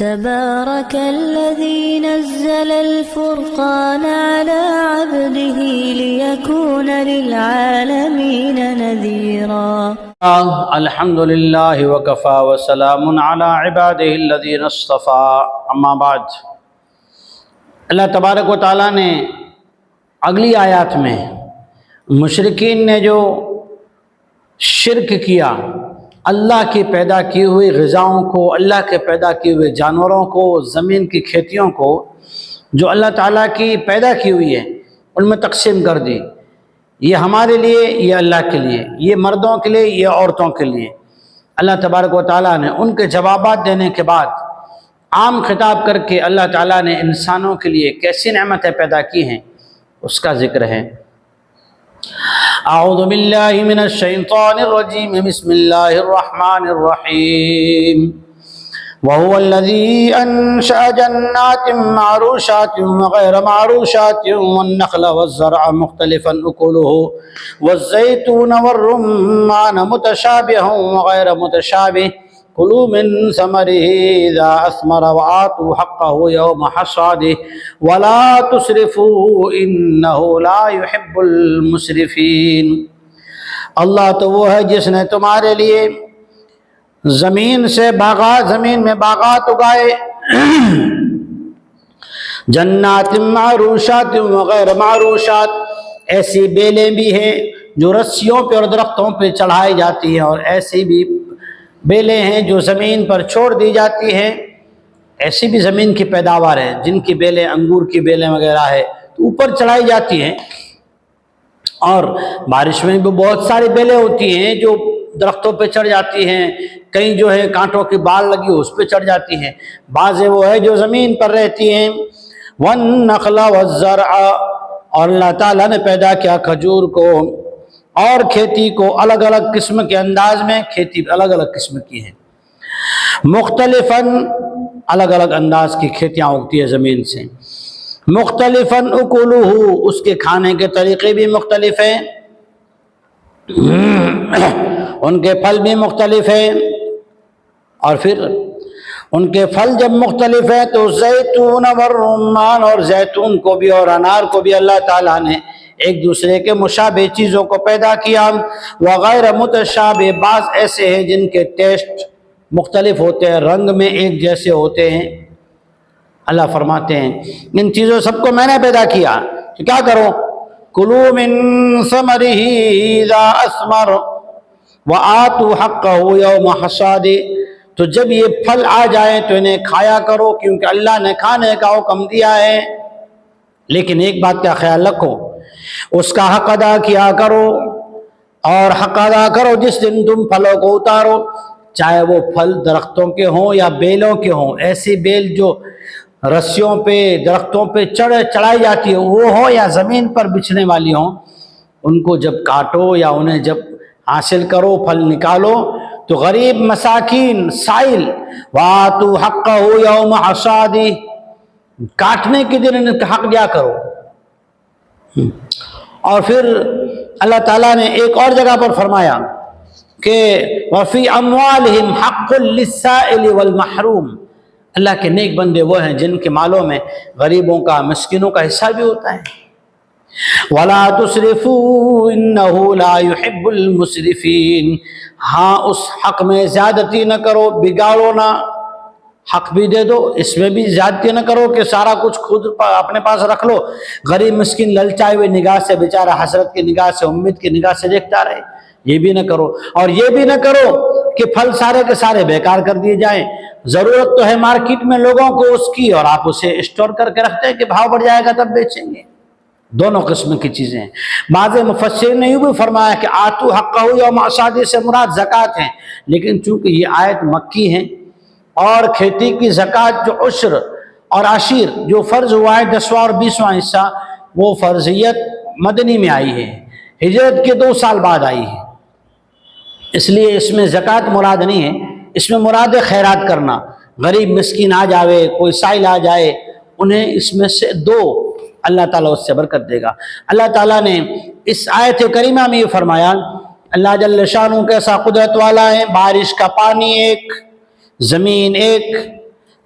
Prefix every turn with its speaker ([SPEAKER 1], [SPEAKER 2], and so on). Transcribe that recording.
[SPEAKER 1] تبارك الذي نزل الفرقان على عبده ليكون للعالمين نذيرا
[SPEAKER 2] الحمد لله وكفى وسلام على عباده الذين اصطفى اما بعد۔ اللہ تبارک و تعالیٰ نے اگلی آیات میں مشرکین نے جو شرک کیا، اللہ کی پیدا کی ہوئی غذاؤں کو، اللہ کے پیدا کیے ہوئے جانوروں کو، زمین کی کھیتیوں کو جو اللہ تعالیٰ کی پیدا کی ہوئی ہے ان میں تقسیم کر دی، یہ ہمارے لیے، یہ اللہ کے لیے، یہ مردوں کے لیے، یہ عورتوں کے لیے۔ اللہ تبارک و تعالیٰ نے ان کے جوابات دینے کے بعد عام خطاب کر کے اللہ تعالیٰ نے انسانوں کے لیے کیسی نعمتیں پیدا کی ہیں اس کا ذکر ہے۔ اعوذ باللہ من الشیطان الرجیم، بسم اللہ الرحمن الرحیم۔ وَهُوَ الَّذِي أَنشَأَ جَنَّاتٍ مَّعْرُوشَاتٍ وَغَيْرَ مَعْرُوشَاتٍ وَالنَّخْلَ وَالزَّرْعَ مُخْتَلِفًا أُكُلُهُ وَالزَّيْتُونَ وَالرُّمَّانَ مُتَشَابِهًا وَغَيْرَ مُتَشَابِهٍ كُلُوا مِن ثَمَرِهِ إِذَا أَثْمَرَ وَآتُوا حَقَّهُ يَوْمَ حَصَادِهِ وَلَا تُسْرِفُوا إِنَّهُ لَا يُحِبُّ الْمُسْرِفِينَ۔ اللہ تو وہ ہے جس نے تمہارے لیے زمین میں باغات اگائے، جنات معروشات وغیر معروشات، ایسی بیلیں بھی ہیں جو رسیوں پہ اور درختوں پہ چڑھائی جاتی ہیں، اور ایسی بھی بیلیں ہیں جو زمین پر چھوڑ دی جاتی ہیں۔ ایسی بھی زمین کی پیداوار ہے جن کی بیلیں انگور کی بیلیں وغیرہ ہے تو اوپر چڑھائی جاتی ہیں، اور بارش میں بھی بہت ساری بیلیں ہوتی ہیں جو درختوں پہ چڑھ جاتی ہیں، کہیں جو ہے کانٹوں کی بال لگی اس پہ چڑھ جاتی ہیں، بعض وہ ہے جو زمین پر رہتی ہیں۔ وَالنَّخْلَ وَالزَّرْعَ، اور اللہ تعالیٰ نے پیدا کیا کھجور کو اور کھیتی کو، الگ الگ قسم کے انداز میں کھیتی الگ الگ قسم کی ہے، مختلفاً الگ الگ انداز کی کھیتیاں اگتی ہے زمین سے، مختلفاً اکلہ، اس کے کھانے کے طریقے بھی مختلف ہیں، ان کے پھل بھی مختلف ہیں، اور پھر ان کے پھل جب مختلف ہیں تو زیتون والرمان، اور زیتون کو بھی اور انار کو بھی اللہ تعالیٰ نے ایک دوسرے کے مشابہ چیزوں کو پیدا کیا، وغیر متشابہ، بعض ایسے ہیں جن کے ٹیسٹ مختلف ہوتے ہیں، رنگ میں ایک جیسے ہوتے ہیں۔ اللہ فرماتے ہیں ان چیزوں سب کو میں نے پیدا کیا، تو کیا کرو؟ کلوا من ثمرہ اذا اثمر وآتوا حقہ یوم حصادہ، تو جب یہ پھل آ جائیں تو انہیں کھایا کرو، کیونکہ اللہ نے کھانے کا حکم دیا ہے، لیکن ایک بات کا خیال رکھو، اس کا حق ادا کیا کرو، اور حق ادا کرو جس دن تم پھلوں کو اتارو، چاہے وہ پھل درختوں کے ہوں یا بیلوں کے ہوں۔ ایسی بیل جو رسیوں پہ درختوں پہ چڑھائی جاتی ہے وہ ہو، یا زمین پر بچھنے والی ہوں، ان کو جب کاٹو یا انہیں جب حاصل کرو، پھل نکالو، تو غریب مساکین سائل وَآتُوا حَقَّهُ يَوْمَ حَصَادِهِ، کاٹنے کے دن ان کا حق دیا کرو۔ اور پھر اللہ تعالیٰ نے ایک اور جگہ پر فرمایا کہ وَفِي أَمْوَالِهِمْ حَقٌّ لِلسَّائِلِ وَالْمَحْرُومِ، اللہ کے نیک بندے وہ ہیں جن کے مالوں میں غریبوں کا، مسکینوں کا حصہ بھی ہوتا ہے۔ وَلَا تُسْرِفُوا إِنَّهُ لَا يُحِبُّ الْمُسْرِفِينَ، ہاں اس حق میں زیادتی نہ کرو، بگاڑو نہ، حق بھی دے دو، اس میں بھی زیادتی نہ کرو کہ سارا کچھ خود اپنے پاس رکھ لو، غریب مسکین للچائے ہوئے نگاہ سے بیچارہ حسرت کی نگاہ سے، امید کی نگاہ سے دیکھتا رہے، یہ بھی نہ کرو۔ اور یہ بھی نہ کرو کہ پھل سارے کے سارے بیکار کر دیے جائیں، ضرورت تو ہے مارکیٹ میں لوگوں کو اس کی، اور آپ اسے اسٹور کر کے رکھتے ہیں کہ بھاؤ بڑھ جائے گا تب بیچیں گے۔ دونوں قسم کی چیزیں ہیں۔ بعض مفسرین نے یہ بھی فرمایا کہ آتوا حقہ یوم حصادہ سے مراد زکوٰۃ ہیں، لیکن چونکہ یہ آیت مکی ہے اور کھیتی کی زکوٰۃ جو عشر اور عشیر جو فرض ہوا ہے 10واں اور 20واں حصہ، وہ فرضیت مدنی میں آئی ہے، ہجرت کے 2 سال بعد آئی ہے، اس لیے اس میں زکوٰۃ مراد نہیں ہے، اس میں مراد خیرات کرنا، غریب مسکین آ جاوے، کوئی سائل آ جائے، انہیں اس میں سے دو، اللہ تعالیٰ اس سے برکت دے گا۔ اللہ تعالیٰ نے اس آیت کریمہ میں یہ فرمایا، اللہ جل شانہ کیسا قدرت والا ہے، بارش کا پانی ایک، زمین ایک،